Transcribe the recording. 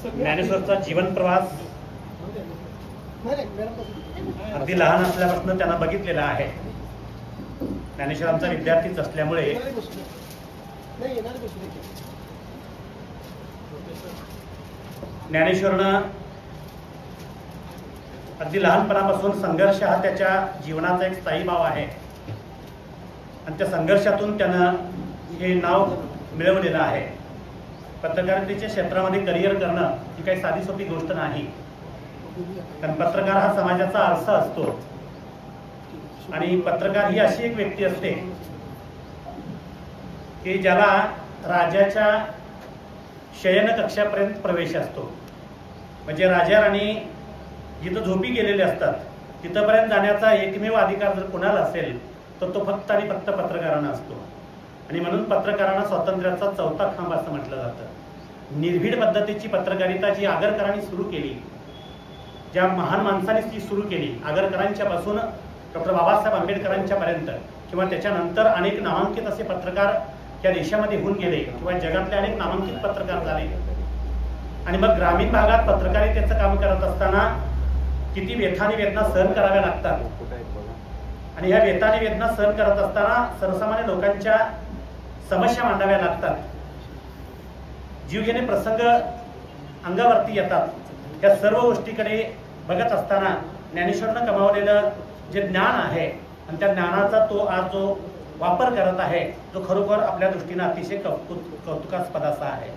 ज्ञानेश्वरचा जीवन प्रवास अगदी लहान असल्यापासून त्यांना बघितलेला आहे। ज्ञानेश्वरांचा विद्यार्थीच असल्यामुळे ज्ञानेश्वरनं अगदी लहानपणापासून संघर्ष हा त्याच्या जीवनाचा एक स्थायी भाव आहे आणि त्या संघर्षातून त्यानं हे नाव मिळवलेलं आहे। पत्रकारितेच्या क्षेत्रामध्ये करिअर करणं ही काही साधी सोपी गोष्ट नाही, कारण पत्रकार हा समाजाचा आरसा असतो आणि पत्रकार ही अशी एक व्यक्ती असते की ज्याला राजाच्या शयन कक्षापर्यंत प्रवेश असतो। म्हणजे राजा राणी जिथं झोपी गेलेले असतात तिथपर्यंत जाण्याचा एकमेव अधिकार जर कोणाला असेल तर तो फक्त आणि फक्त पत्रकारांना असतो। आणि म्हणून पत्रकारांना स्वातंत्र्याचा चौथा खांब असं म्हटलं जातं। निर्भीड पद्धतीची पत्रकारिता जी आगरकरांनी सुरू केली, ज्या महान माणसांनी ती सुरू केली, आगरकरांच्या पासून डॉक्टर बाबासाहेब आंबेडकरांच्या पर्यंत किंवा त्याच्यानंतर अनेक नामांकित असे पत्रकार या देशामध्ये होऊन गेले किंवा जगातले अनेक नामांकित पत्रकार झाले। आणि मग ग्रामीण भागात पत्रकारितेचं काम करत असताना किती व्यथा आणि वेदना सहन कराव्या लागतात आणि ह्या व्यथा आणि वेदना सहन करत असताना सर्वसामान्य लोकांच्या समस्या मांडाव्या लागतात। जीवघेणे प्रसंग अंगावरती येतात। या सर्व गोष्टीकडे बघत असताना ज्ञानेश्वरनं कमावलेलं जे ज्ञान आहे आणि त्या ज्ञानाचा तो आज जो वापर करत आहे जो खरोखर आपल्या दृष्टीने अतिशय कौतुकास्पद असा आहे।